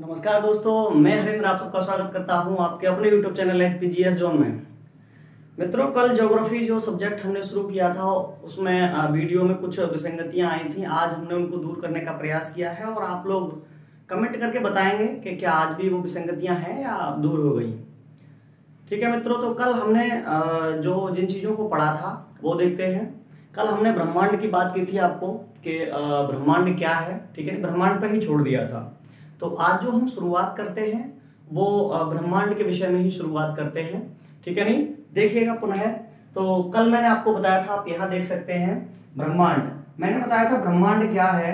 नमस्कार दोस्तों, मैं हरिंद्र आप सबका स्वागत करता हूं आपके अपने YouTube चैनल एचपीजीएस जोन में। मित्रों, कल ज्योग्राफी जो सब्जेक्ट हमने शुरू किया था उसमें वीडियो में कुछ विसंगतियां आई थी। आज हमने उनको दूर करने का प्रयास किया है और आप लोग कमेंट करके बताएंगे कि क्या आज भी वो विसंगतियां हैं या दूर हो गई। ठीक है मित्रों, तो कल हमने जो जिन चीज़ों को पढ़ा था वो देखते हैं। कल हमने ब्रह्मांड की बात की थी आपको कि ब्रह्मांड क्या है। ठीक है, ब्रह्मांड पर ही छोड़ दिया था। तो आज जो हम शुरुआत करते हैं वो ब्रह्मांड के विषय में ही शुरुआत करते हैं। ठीक है, नहीं देखिएगा पुनः। तो कल मैंने आपको बताया था, आप यहाँ देख सकते हैं ब्रह्मांड। मैंने बताया था ब्रह्मांड क्या है।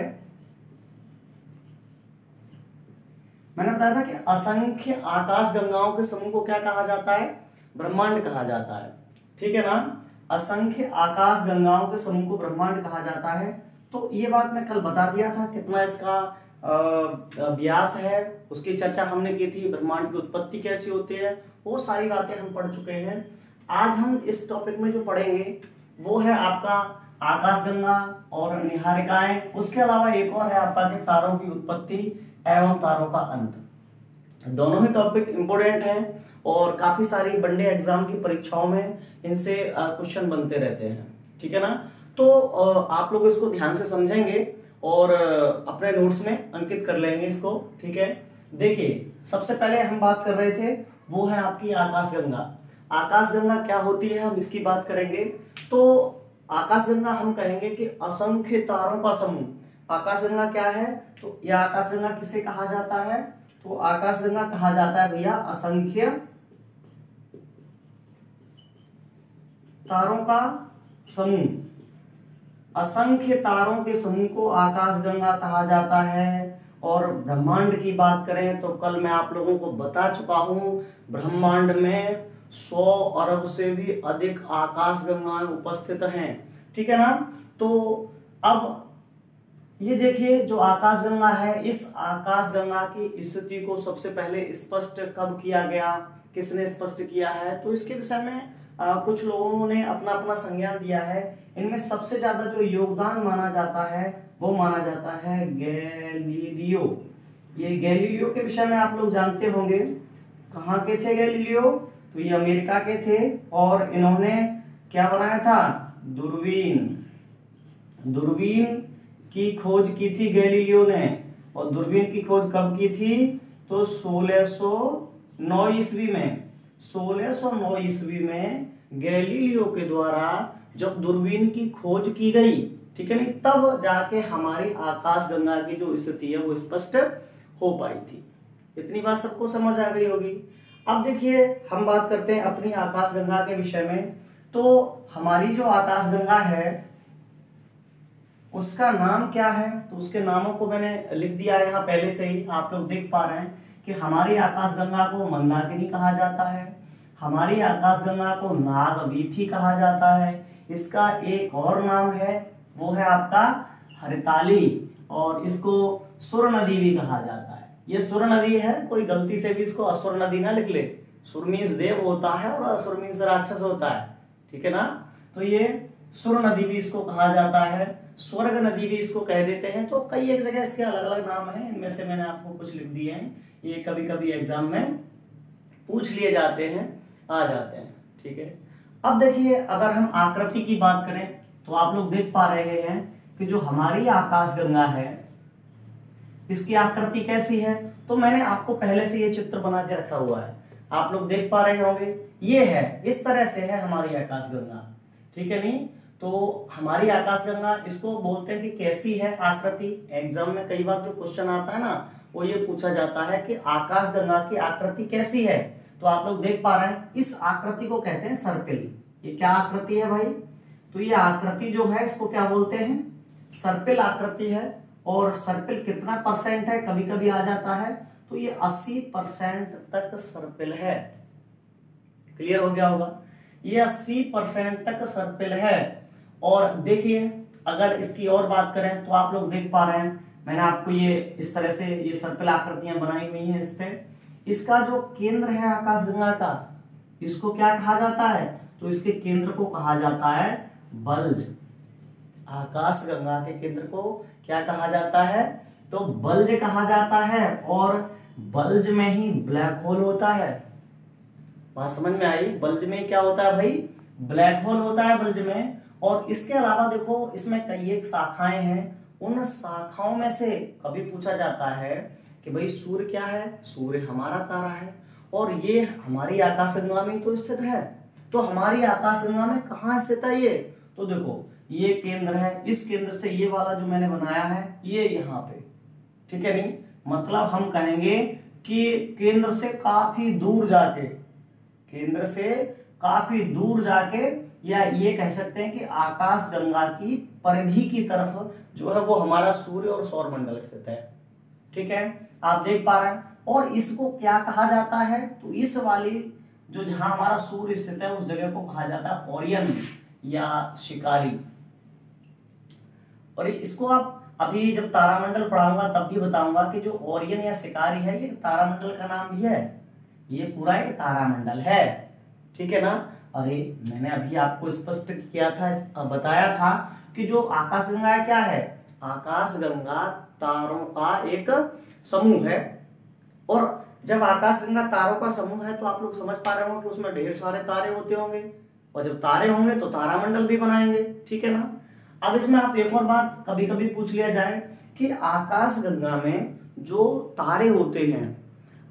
मैंने बताया था कि असंख्य आकाश गंगाओं के समूह को क्या कहा जाता है? ब्रह्मांड कहा जाता है। ठीक है ना, असंख्य आकाश गंगाओं के समूह को ब्रह्मांड कहा जाता है। तो ये बात मैं कल बता दिया था, कितना इसका व्यास है उसकी चर्चा हमने की थी। ब्रह्मांड की उत्पत्ति कैसी होती है वो सारी बातें हम पढ़ चुके हैं। आज हम इस टॉपिक में जो पढ़ेंगे वो है आपका आकाशगंगा और निहारिकाएं। उसके अलावा एक और है आपका कि तारों की उत्पत्ति एवं तारों का अंत। दोनों ही टॉपिक इंपोर्टेंट हैं और काफी सारी वनडे एग्जाम की परीक्षाओं में इनसे क्वेश्चन बनते रहते हैं। ठीक है ना, तो आप लोग इसको ध्यान से समझेंगे और अपने नोट्स में अंकित कर लेंगे इसको। ठीक है, देखिए सबसे पहले हम बात कर रहे थे वो है आपकी आकाशगंगा। आकाशगंगा क्या होती है हम इसकी बात करेंगे। तो आकाशगंगा हम कहेंगे कि असंख्य तारों का समूह। आकाशगंगा क्या है? तो यह आकाशगंगा किसे कहा जाता है? तो आकाशगंगा कहा जाता है भैया असंख्य तारों का समूह। असंख्य तारों के समूह को आकाशगंगा कहा जाता है। और ब्रह्मांड की बात करें तो कल मैं आप लोगों को बता चुका हूं, ब्रह्मांड में 100 अरब से भी अधिक आकाशगंगाएं उपस्थित हैं। ठीक है ना, तो अब ये देखिए जो आकाशगंगा है, इस आकाशगंगा की स्थिति को सबसे पहले स्पष्ट कब किया गया, किसने स्पष्ट किया है? तो इसके विषय में कुछ लोगों ने अपना अपना संज्ञान दिया है। इनमें सबसे ज्यादा जो योगदान माना जाता है वो माना जाता है गैलीलियो। ये गैलीलियो के विषय में आप लोग जानते होंगे। कहाँ के थे गैलीलियो? तो ये अमेरिका के थे और इन्होंने क्या बनाया था? दूरबीन। दूरबीन की खोज की थी गैलीलियो ने। और दूरबीन की खोज कब की थी? तो 1609 ईस्वी में। 1609 ईस्वी में गैलीलियो के द्वारा जब दूरबीन की खोज की गई, ठीक है नहीं, तब जाके हमारी आकाशगंगा की जो स्थिति है वो स्पष्ट हो पाई थी। इतनी बात सबको समझ आ गई होगी। अब देखिए हम बात करते हैं अपनी आकाशगंगा के विषय में। तो हमारी जो आकाशगंगा है उसका नाम क्या है? तो उसके नामों को मैंने लिख दिया है यहाँ पहले से ही, आप लोग देख पा रहे हैं कि हमारी आकाशगंगा को मंदाकिनी कहा जाता है, हमारी आकाशगंगा को नागवीथी कहा जाता है, इसका एक और नाम है वो है आपका हरिताली, और इसको सुर नदी भी कहा जाता है। ये सुर नदी है, कोई गलती से भी इसको असुर नदी ना लिख ले। सुर मीन्स देव होता है और असुर मीन्स राक्षस होता है। ठीक है ना, तो ये सुर नदी भी इसको कहा जाता है, स्वर्ग नदी भी इसको कह देते हैं। तो कई एक जगह इसके अलग अलग नाम हैं, इनमें से मैंने आपको कुछ लिख दिए हैं। ये कभी कभी एग्जाम में पूछ लिए जाते हैं, आ जाते हैं। ठीक है, अब देखिए अगर हम आकृति की बात करें तो आप लोग देख पा रहे हैं कि जो हमारी आकाशगंगा है इसकी आकृति कैसी है। तो मैंने आपको पहले से ये चित्र बना के रखा हुआ है, आप लोग देख पा रहे होंगे। ये है, इस तरह से है हमारी आकाशगंगा। ठीक है नहीं, तो हमारी आकाशगंगा इसको बोलते हैं कि कैसी है आकृति। एग्जाम में कई बार जो क्वेश्चन आता है ना वो ये पूछा जाता है कि आकाशगंगा की आकृति कैसी है। तो आप लोग देख पा रहे हैं इस आकृति को कहते हैं सर्पिल। ये क्या आकृति है भाई? तो ये आकृति जो है इसको क्या बोलते हैं? सर्पिल आकृति है। और सर्पिल कितना परसेंट है कभी कभी आ जाता है, तो ये 80% तक सर्पिल है। क्लियर हो गया होगा, ये 80% तक सर्पिल है। और देखिए अगर इसकी और बात करें तो आप लोग देख पा रहे हैं, मैंने आपको ये इस तरह से ये सर्पिल आकृतियां बनाई हुई हैं। इस पे इसका जो केंद्र है आकाशगंगा का, इसको क्या कहा जाता है? तो इसके केंद्र को कहा जाता है बल्ज। आकाशगंगा के केंद्र को क्या कहा जाता है? तो बल्ज कहा जाता है। और बल्ज में ही ब्लैक होल होता है। बात समझ में आई? बल्ज में क्या होता है भाई? ब्लैक होल होता है बल्ज में। और इसके अलावा देखो इसमें कई एक शाखाएं हैं, उन शाखाओं में से कभी पूछा जाता है कि भाई सूर्य क्या है? सूर्य हमारा तारा है और ये हमारी आकाशगंगा में तो स्थित है। तो हमारी आकाशगंगा में कहाँ स्थित है ये? तो देखो ये केंद्र है, इस केंद्र से ये वाला जो मैंने बनाया है ये यहाँ पे, ठीक है नहीं? मतलब हम कहेंगे कि केंद्र से काफी दूर जाके, केंद्र से काफी दूर जाके, या ये कह सकते हैं कि आकाशगंगा की परिधि की तरफ जो है वो हमारा सूर्य और सौरमंडल स्थित है। ठीक है, आप देख पा रहे हैं। और इसको क्या कहा जाता है? तो इस वाली जो जहां हमारा सूर्य स्थित है उस जगह को कहा जाता है ओरियन या शिकारी। और इसको आप अभी जब तारामंडल पढ़ाऊंगा तब भी बताऊंगा कि जो ओरियन या शिकारी है ये तारामंडल का नाम भी है, ये पूरा एक तारामंडल है। ठीक है ना? अरे मैंने अभी आपको स्पष्ट किया था, बताया था कि जो आकाशगंगा क्या है? आकाशगंगा तारों का एक समूह है। और जब आकाशगंगा तारों का समूह है तो आप लोग समझ पा रहे होंगे कि उसमें ढेर सारे तारे होते होंगे, और जब तारे होंगे तो तारामंडल भी बनाएंगे। ठीक है ना? अब इसमें आप एक और बात कभी कभी पूछ लिया जाए कि आकाशगंगा में जो तारे होते हैं,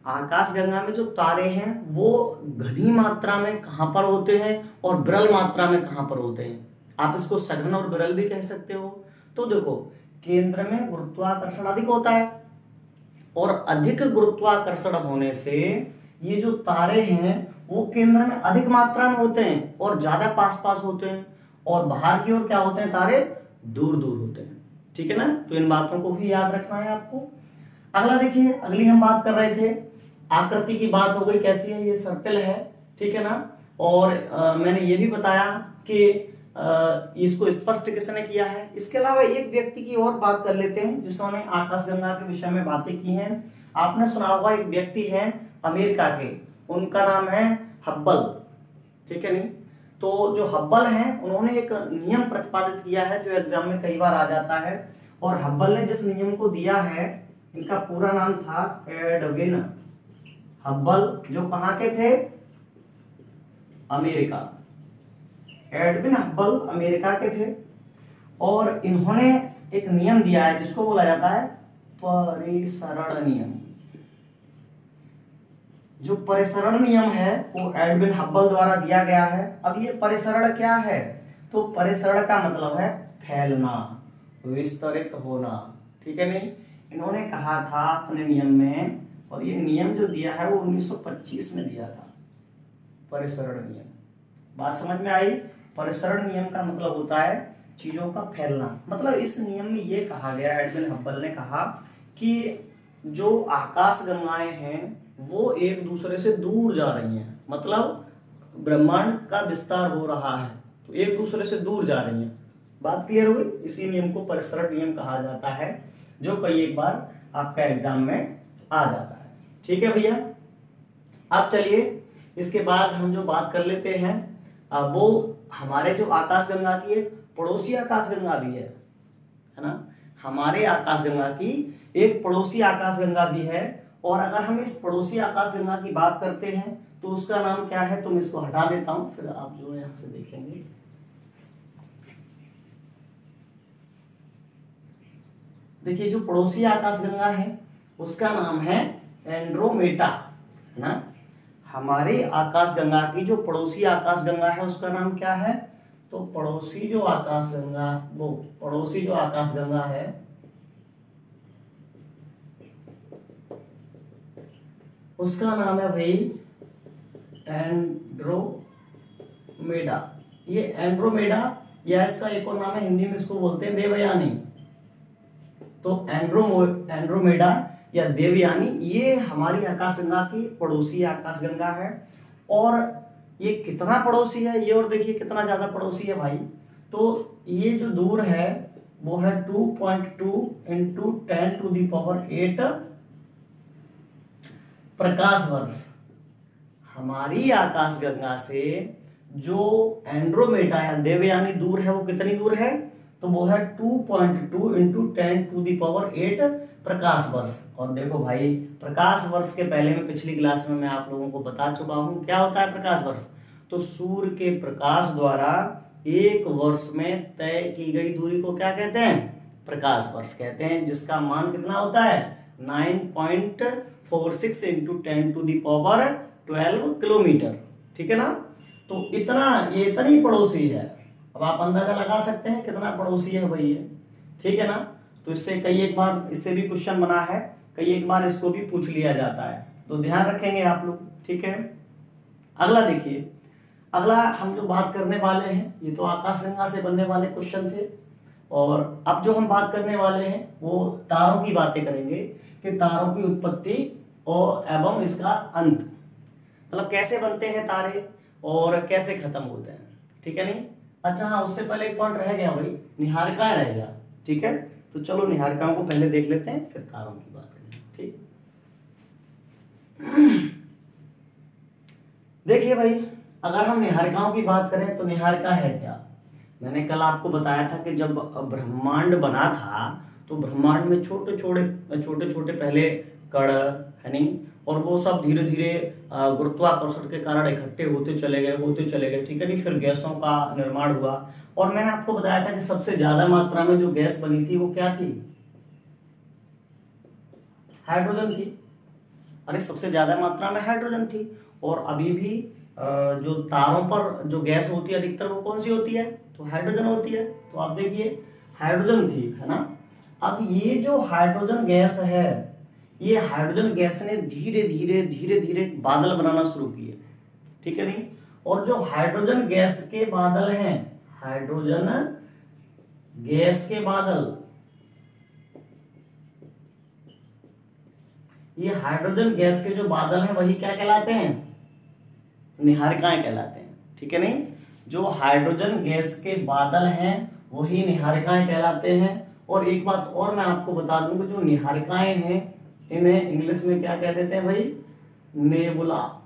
आकाशगंगा में जो तारे हैं वो घनी मात्रा में कहां पर होते हैं और विरल मात्रा में कहां पर होते हैं? आप इसको सघन और विरल भी कह सकते हो। तो देखो केंद्र में गुरुत्वाकर्षण अधिक होता है, और अधिक गुरुत्वाकर्षण होने से ये जो तारे हैं वो केंद्र में अधिक मात्रा में होते हैं और ज्यादा पास पास होते हैं, और बाहर की ओर क्या होते हैं? तारे दूर दूर होते हैं। ठीक है ना? तो इन बातों को भी याद रखना है आपको। अगला देखिए, अगली हम बात कर रहे थे आकृति की, बात हो गई कैसी है? ये सर्कल है। ठीक है ना? और मैंने ये भी बताया कि इसको स्पष्ट किसने किया है। इसके अलावा एक व्यक्ति की और बात कर लेते हैं जिन्होंने आकाशगंगा के विषय में बातें की हैं। आपने सुना होगा एक व्यक्ति है अमेरिका के, उनका नाम है हब्बल। ठीक है नहीं? तो जो हब्बल हैं उन्होंने एक नियम प्रतिपादित किया है जो एग्जाम में कई बार आ जाता है। और हब्बल ने जिस नियम को दिया है, इनका पूरा नाम था एडविन हब्बल, जो कहां के थे? अमेरिका। एडविन हब्बल अमेरिका के थे, और इन्होंने एक नियम दिया है जिसको बोला जाता है परिसरण नियम। जो परिसरण नियम है वो एडविन हब्बल द्वारा दिया गया है। अब ये परिसरण क्या है? तो परिसरण का मतलब है फैलना, विस्तरित होना। ठीक है नहीं? इन्होंने कहा था अपने नियम में, और ये नियम जो दिया है वो 1925 में दिया था, परिसरण नियम। बात समझ में आई? परिसरण नियम का मतलब होता है चीजों का फैलना। मतलब इस नियम में ये कहा गया, एडविन हब्बल ने कहा कि जो आकाशगंगाएं हैं वो एक दूसरे से दूर जा रही हैं, मतलब ब्रह्मांड का विस्तार हो रहा है तो एक दूसरे से दूर जा रही हैं। बात क्लियर हुई? इसी नियम को परिसरण नियम कहा जाता है, जो कई एक बार आपका एग्जाम में आ जाता है। ठीक है भैया? अब चलिए इसके बाद हम जो बात कर लेते हैं वो हमारे जो आकाशगंगा की एक पड़ोसी आकाशगंगा भी है ना? हमारे आकाशगंगा की एक पड़ोसी आकाशगंगा भी है। और अगर हम इस पड़ोसी आकाशगंगा की बात करते हैं तो उसका नाम क्या है? तो मैं इसको हटा देता हूं, फिर आप जो यहां से देखेंगे। देखिए जो पड़ोसी आकाशगंगा है उसका नाम है एंड्रोमेडा, है ना? हमारे आकाशगंगा की जो पड़ोसी आकाशगंगा है उसका नाम क्या है? तो पड़ोसी जो आकाशगंगा, वो पड़ोसी जो आकाशगंगा है उसका नाम है भाई एंड्रोमेडा। ये एंड्रोमेडा, या इसका एक और नाम है, हिंदी में इसको बोलते हैं देवयानी। तो एंड्रोमेडा या देवयानी ये हमारी आकाशगंगा की पड़ोसी आकाशगंगा है। और ये कितना पड़ोसी है ये, और देखिए कितना ज्यादा पड़ोसी है भाई। तो ये जो दूर है वो है 2.2 इंटू 10⁸ प्रकाश वर्ष। हमारी आकाशगंगा से जो एंड्रोमेडा या देवयानी दूर है वो कितनी दूर है? तो वो है 2.2 इंटू 10⁸ प्रकाश वर्ष। और देखो भाई, प्रकाश वर्ष के पहले में पिछली क्लास में मैं आप लोगों को बता चुका हूं क्या होता है प्रकाश वर्ष। तो सूर्य के प्रकाश द्वारा एक वर्ष में तय की गई दूरी को क्या कहते हैं, प्रकाश वर्ष कहते हैं, जिसका मान कितना होता है 9.46 इंटू 10⁻12 किलोमीटर। ठीक है ना। तो इतना, ये इतनी पड़ोसी है। अब आप अंदाजा लगा सकते हैं कितना पड़ोसी है भाई ये। ठीक है ना। तो इससे कई एक बार इससे भी क्वेश्चन बना है, कई एक बार इसको भी पूछ लिया जाता है, तो ध्यान रखेंगे आप लोग। ठीक है। अगला देखिए, अगला हम जो बात करने वाले हैं, ये तो आकाशगंगा से बनने वाले क्वेश्चन थे, और अब जो हम बात करने वाले हैं वो तारों की बातें करेंगे कि तारों की उत्पत्ति और एवं इसका अंत, मतलब कैसे बनते हैं तारे और कैसे खत्म होते हैं। ठीक है नहीं। अच्छा हाँ, उससे पहले एक पॉइंट रह गया भाई, निहारिकाएं रह गया। ठीक है, तो चलो निहारिकाओं को पहले देख लेते हैं, फिर तारों की बात करेंगे। ठीक। देखिए भाई, अगर हम निहारिकाओं की बात करें तो निहारिका है क्या। मैंने कल आपको बताया था कि जब ब्रह्मांड बना था तो ब्रह्मांड में छोटे छोटे पहले कण है नहीं, और वो सब धीरे धीरे गुरुत्वाकर्षण के कारण इकट्ठे होते चले गए। ठीक है नहीं। फिर गैसों का निर्माण हुआ, और मैंने आपको बताया था कि सबसे ज्यादा मात्रा में जो गैस बनी थी वो क्या थी, हाइड्रोजन थी। अरे सबसे ज्यादा मात्रा में हाइड्रोजन थी। और अभी भी जो तारों पर जो गैस होती है अधिकतर वो कौन सी होती है, तो हाइड्रोजन होती है। तो आप देखिए हाइड्रोजन थी, है ना। अब ये जो हाइड्रोजन गैस है, ये हाइड्रोजन गैस ने धीरे धीरे बादल बनाना शुरू किए। ठीक है नहीं। और जो हाइड्रोजन गैस के बादल हैं, हाइड्रोजन गैस के बादल, ये हाइड्रोजन गैस के जो बादल हैं वही क्या कहलाते हैं, निहारिकाएं कहलाते हैं। ठीक है नहीं। जो हाइड्रोजन गैस के बादल हैं वही निहारिकाएं कहलाते हैं। और एक बात और मैं आपको बता दूं कि जो निहारिकाएं हैं इन्हें इंग्लिश में क्या कह देते हैं भाई, नेबुला।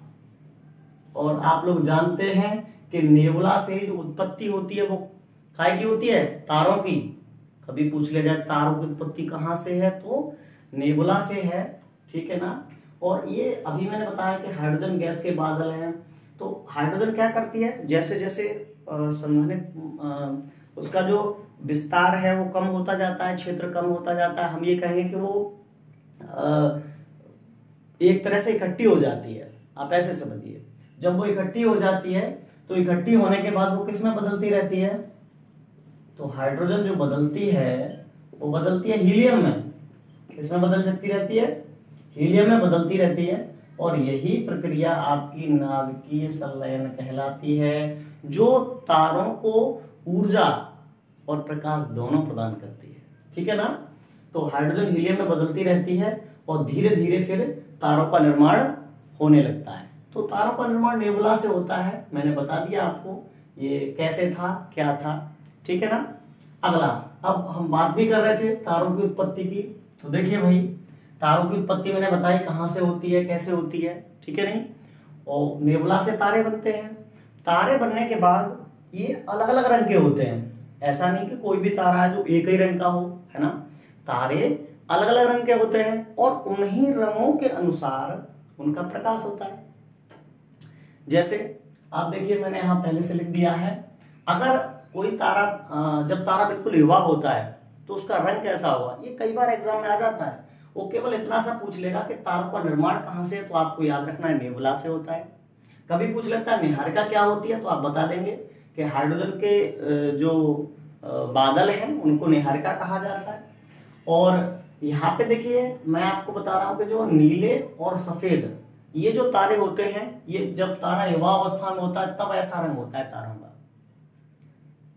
और आप लोग जानते हैं कि नेबुला से जो उत्पत्ति होती है वो काय की होती है, तारों की। कभी पूछ लिया जाए तारों की उत्पत्ति कहाँ से है, तो नेबुला से है। ठीक है ना। और ये अभी मैंने बताया कि हाइड्रोजन गैस के बादल हैं। तो हाइड्रोजन क्या करती है, जैसे जैसे संघनित उसका जो विस्तार है वो कम होता जाता है, क्षेत्र कम होता जाता है, हम ये कहेंगे कि वो एक तरह से इकट्ठी हो जाती है। आप ऐसे समझिए, जब वो इकट्ठी हो जाती है तो इकट्ठी होने के बाद वो किस में बदलती रहती है, तो हाइड्रोजन जो बदलती है वो बदलती है हीलियम में। किस में बदल जाती रहती है, हीलियम में बदलती रहती है। और यही प्रक्रिया आपकी नाभिकीय संलयन कहलाती है, जो तारों को ऊर्जा और प्रकाश दोनों प्रदान करती है। ठीक है ना। तो हाइड्रोजन हीलियम में बदलती रहती है और धीरे धीरे फिर तारों का निर्माण होने लगता है। तो तारों का निर्माण नेबुला से होता है, मैंने बता दिया आपको ये कैसे था, क्या था। ठीक है ना। अगला, अब हम बात भी कर रहे थे तारों की उत्पत्ति की। तो देखिए भाई, तारों की उत्पत्ति मैंने बताई कहाँ से होती है, कैसे होती है। ठीक है नहीं। और नेबुला से तारे बनते हैं। तारे बनने के बाद ये अलग अलग रंग के होते हैं। ऐसा नहीं कि कोई भी तारा है जो एक ही रंग का हो, है ना। तारे अलग अलग रंग के होते हैं और उन्हीं रंगों के अनुसार उनका प्रकाश होता है। जैसे आप देखिए, मैंने यहां पहले से लिख दिया है, अगर कोई तारा जब तारा बिल्कुल युवा होता है तो उसका रंग कैसा होगा, ये कई बार एग्जाम में आ जाता है। वो केवल इतना सा पूछ लेगा कि तारों का निर्माण कहां से है, तो आपको याद रखना है नेबुला से होता है। कभी पूछ लेता है निहारिका क्या होती है, तो आप बता देंगे कि हाइड्रोजन के जो बादल हैं उनको निहारिका कहा जाता है। और यहाँ पे देखिए मैं आपको बता रहा हूं कि जो नीले और सफेद ये जो तारे होते हैं, ये जब तारा युवा अवस्था में होता है तब ऐसा रंग होता है तारों का।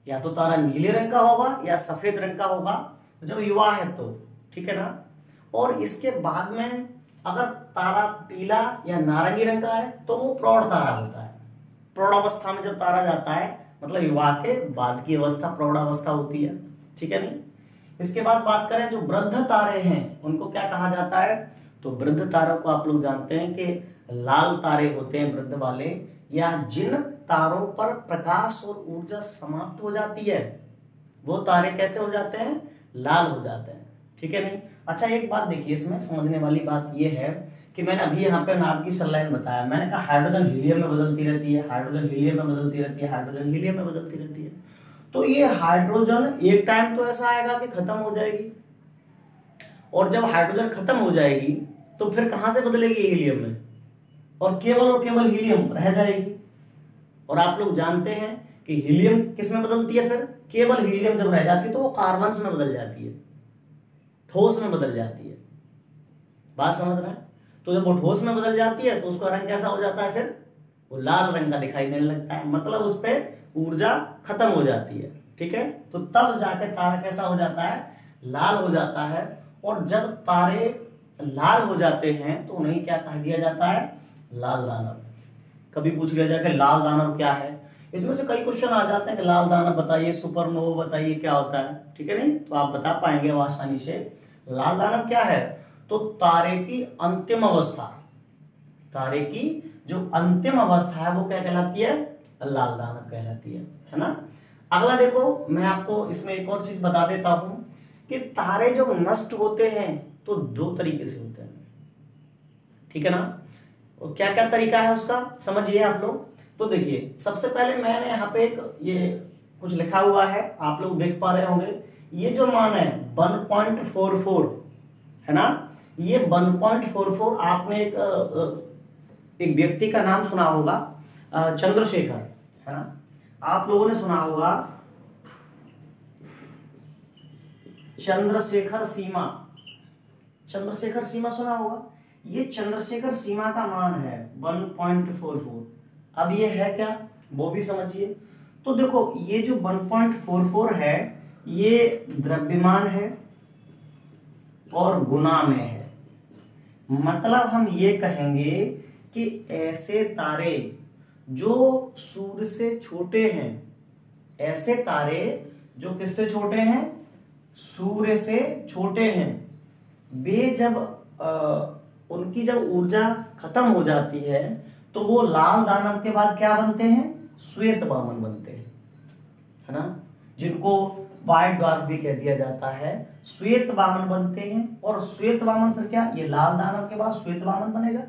या तो तारा नीले रंग का होगा या सफेद रंग का होगा जब युवा है तो। ठीक है ना। और इसके बाद में अगर तारा पीला या नारंगी रंग का है तो वो प्रौढ़ तारा होता है। प्रौढ़ अवस्था में जब तारा जाता है मतलब युवा के बाद की अवस्था प्रौढ़ अवस्था होती है। ठीक है नहीं। इसके बाद बात करें जो वृद्ध तारे हैं उनको क्या कहा जाता है, तो वृद्ध तारों को आप लोग जानते हैं कि लाल तारे होते हैं वृद्ध वाले, या जिन तारों पर प्रकाश और ऊर्जा समाप्त हो जाती है वो तारे कैसे हो जाते हैं, लाल हो जाते हैं, ठीक है नहीं। अच्छा एक बात देखिए, इसमें समझने वाली बात ये है कि मैंने अभी यहाँ पे नाभ की सलाइन बताया, मैंने कहा हाइड्रोजन हीलियम में बदलती रहती है, हाइड्रोजन हीलियम में बदलती रहती है, हाइड्रोजन हीलियम में बदलती रहती है। तो ये हाइड्रोजन एक टाइम तो ऐसा आएगा कि खत्म हो जाएगी, और जब हाइड्रोजन खत्म हो जाएगी तो फिर कहां से बदलेगी हीलियम में, और केवल हीलियम रह जाएगी। और आप लोग जानते हैं कि हीलियम किस में बदलती है, फिर केवल हीलियम जब रह जाती है तो वो कार्बन में बदल जाती है, ठोस में बदल जाती है। बात समझ रहे हैं। तो जब वो ठोस में बदल जाती है तो उसका रंग कैसा हो जाता है, फिर वो लाल रंग का दिखाई देने लगता है, मतलब उस पर ऊर्जा खत्म हो जाती है, ठीक है। तो तब जाके तारा कैसा हो जाता है, लाल हो जाता है। और जब तारे लाल हो जाते हैं तो उन्हें क्या कह दिया जाता है, लाल दानव। कभी पूछ लिया जाए कि लाल दानव क्या है, इसमें से कई क्वेश्चन आ जाते हैं कि लाल दानव बताइए, सुपरनोवा बताइए क्या होता है, ठीक है नहीं, तो आप बता पाएंगे आसानी से। लाल दानव क्या है, तो तारे की अंतिम अवस्था, तारे की जो अंतिम अवस्था है वो क्या कहलाती है, लाल दानव कहलाती है ना। अगला देखो, मैं आपको इसमें एक और चीज बता देता हूं कि तारे जब नष्ट होते हैं तो दो तरीके से होते हैं, ठीक है ना। और क्या क्या तरीका है उसका समझिए आप लोग। तो देखिए, सबसे पहले मैंने यहाँ पे एक ये कुछ लिखा हुआ है, आप लोग देख पा रहे होंगे, ये जो मान है 1.44 है ना, ये 1.44 आपने एक व्यक्ति का नाम सुना होगा, चंद्रशेखर, है ना, आप लोगों ने सुना होगा चंद्रशेखर सीमा, चंद्रशेखर सीमा सुना होगा। ये चंद्रशेखर सीमा का मान है 1.44। अब ये है क्या, वो भी समझिए। तो देखो, ये जो 1.44 है ये द्रव्यमान है और गुना में है, मतलब हम ये कहेंगे कि ऐसे तारे जो सूर्य से छोटे हैं, ऐसे तारे जो किससे छोटे हैं, सूर्य से छोटे हैं, वे जब उनकी जब ऊर्जा खत्म हो जाती है तो वो लाल दानव के बाद क्या बनते हैं, श्वेत वामन बनते हैं, है ना, जिनको व्हाइट ड्वार्फ भी कह दिया जाता है, श्वेत वामन बनते हैं। और श्वेत वामन फिर क्या, ये लाल दानव के बाद श्वेत वामन बनेगा,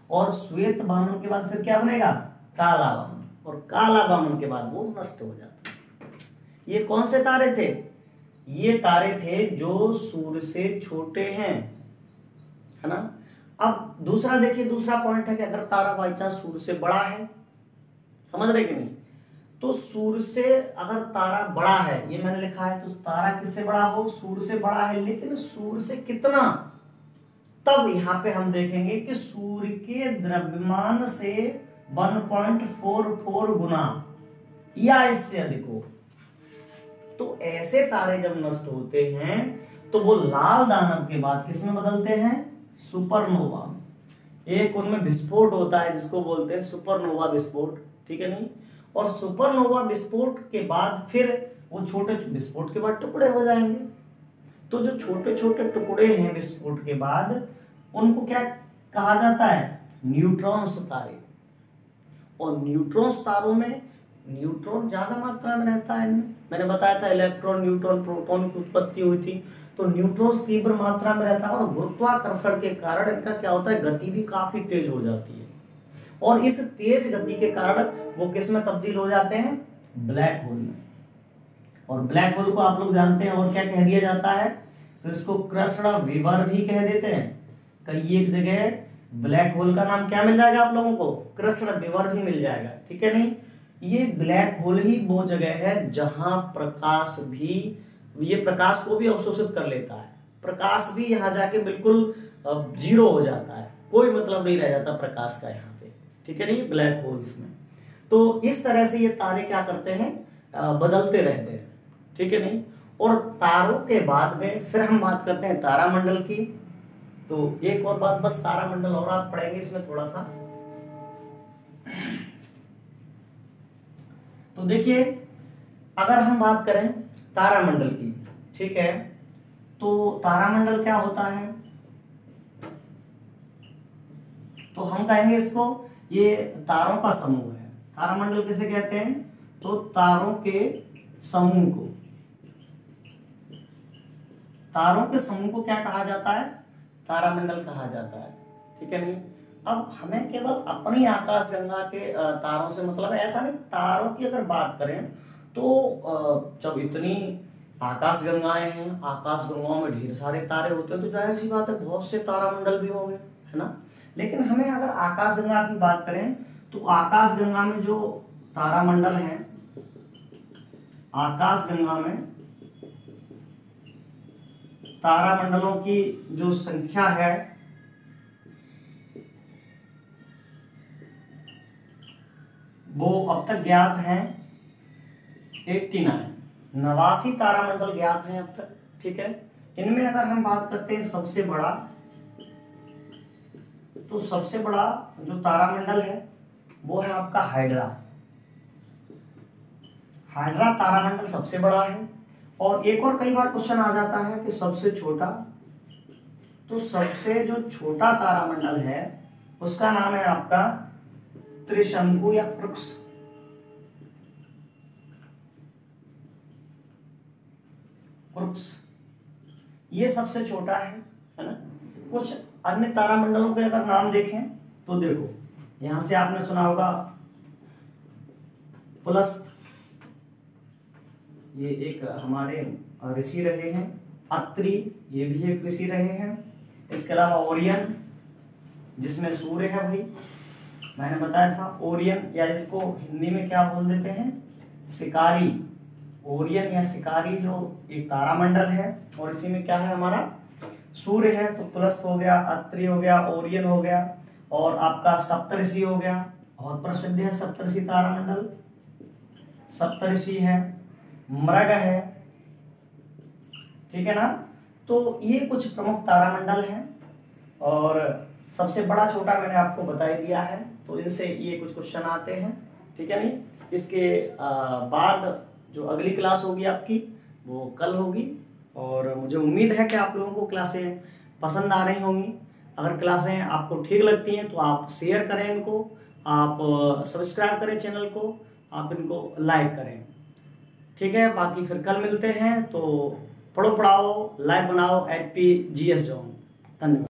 और श्वेत वामन के बाद फिर क्या बनेगा, काला वामन, और काला वामन के बाद वो नष्ट हो जाता है। ये कौन से तारे थे, ये तारे थे जो सूर्य से छोटे हैं, है ना। अब दूसरा देखिए, दूसरा पॉइंट है कि अगर तारा बाई चांस सूर्य से बड़ा है, समझ रहे कि नहीं, तो सूर्य से अगर तारा बड़ा है, ये मैंने लिखा है, तो तारा किससे बड़ा हो, सूर्य से बड़ा है, लेकिन सूर्य से कितना, तब यहां पे हम देखेंगे कि सूर्य के द्रव्यमान से 1.44 गुना या इससे अधिक हो। तो ऐसे तारे जब नष्ट होते हैं तो वो लाल दानव के बाद किसमें बदलते हैं, सुपरनोवा में। एक उनमें विस्फोट होता है जिसको बोलते हैं सुपरनोवा विस्फोट, ठीक है नहीं। और सुपरनोवा विस्फोट के बाद फिर वो छोटे विस्फोट के बाद टुकड़े हो जाएंगे। तो जो छोटे छोटे टुकड़े हैं विस्फोट के बाद, उनको क्या कहा जाता है, न्यूट्रॉन्स तारे। और न्यूट्रॉन्स तारों में न्यूट्रॉन ज्यादा मात्रा में रहता है इनमें, मैंने बताया था इलेक्ट्रॉन न्यूट्रॉन प्रोटॉन की उत्पत्ति हुई थी, तो न्यूट्रॉन्स तीव्र मात्रा में रहता है, और गुरुत्वाकर्षण के कारण इनका क्या होता है, गति भी काफी तेज हो जाती है। और इस तेज गति के कारण वो किस में तब्दील हो जाते हैं, ब्लैक होल में। और ब्लैक होल को आप लोग जानते हैं और क्या कह दिया जाता है, तो इसको कृष्ण विवर भी कह देते हैं। कई एक जगह ब्लैक होल का नाम क्या मिल जाएगा आप लोगों को, कृष्ण विवर भी मिल जाएगा, ठीक है नहीं। ये ब्लैक होल ही वो जगह है जहां प्रकाश भी, ये प्रकाश को भी अवशोषित कर लेता है, प्रकाश भी यहाँ जाके बिल्कुल जीरो हो जाता है, कोई मतलब नहीं रह जाता प्रकाश का यहाँ पे, ठीक है नहीं, ब्लैक होल्स में। तो इस तरह से ये तारे क्या करते हैं, बदलते रहते हैं, ठीक है नहीं। और तारों के बाद में फिर हम बात करते हैं तारामंडल की। तो एक और बात बस, तारामंडल और आप पढ़ेंगे इसमें थोड़ा सा। तो देखिए, अगर हम बात करें तारामंडल की, ठीक है, तो तारामंडल क्या होता है, तो हम कहेंगे इसको, ये तारों का समूह है। तारामंडल किसे कहते हैं, तो तारों के समूह को, तारों के समूह को क्या कहा जाता है? तारामंडल कहा जाता है। ठीक है नहीं? अब हमें केवल अपनी आकाशगंगा के तारों से मतलब है, ऐसा नहीं। तारों की अगर बात करें तो जब इतनी आकाशगंगाएं हैं, आकाशगंगाओं में ढेर सारे तारे होते हैं, तो जाहिर सी बात है बहुत से तारामंडल भी होंगे, है ना। लेकिन हमें अगर आकाशगंगा की बात करें तो आकाशगंगा में जो तारामंडल है, आकाशगंगा में तारामंडलों की जो संख्या है वो अब तक ज्ञात हैं 89 तारामंडल ज्ञात हैं अब तक। ठीक है, इनमें अगर हम बात करते हैं सबसे बड़ा, तो सबसे बड़ा जो तारामंडल है वो है आपका हाइड्रा। हाइड्रा तारामंडल सबसे बड़ा है। और एक और कई बार क्वेश्चन आ जाता है कि सबसे छोटा, तो सबसे जो छोटा तारामंडल है उसका नाम है आपका त्रिशंकु या क्रक्स। क्रक्स ये सबसे छोटा है ना। कुछ अन्य तारामंडलों के अगर नाम देखें तो देखो, यहां से आपने सुना होगा पुलस्त, ये एक हमारे ऋषि रहे हैं। अत्रि, ये भी एक ऋषि रहे हैं। इसके अलावा ओरियन, जिसमें सूर्य है भाई, मैंने बताया था ओरियन, या इसको हिंदी में क्या बोल देते हैं, शिकारी। ओरियन या शिकारी जो एक तारामंडल है, और इसी में क्या है हमारा सूर्य है। तो पुलस्त हो गया, अत्रि हो गया, ओरियन हो गया, और आपका सप्तऋषि हो गया। बहुत प्रसिद्ध है सप्तऋषि तारामंडल। सप्तऋषि है, मृग है, ठीक है ना। तो ये कुछ प्रमुख तारामंडल हैं, और सबसे बड़ा छोटा मैंने आपको बता ही दिया है। तो इनसे ये कुछ क्वेश्चन आते हैं, ठीक है नहीं। इसके बाद जो अगली क्लास होगी आपकी वो कल होगी, और मुझे उम्मीद है कि आप लोगों को क्लासें पसंद आ रही होंगी। अगर क्लासें आपको ठीक लगती हैं तो आप शेयर करें इनको, आप सब्सक्राइब करें चैनल को, आप इनको लाइक करें। ठीक है, बाकी फिर कल मिलते हैं। तो पढ़ो पढ़ाओ, लाइव बनाओ, HP GS जोन। धन्यवाद।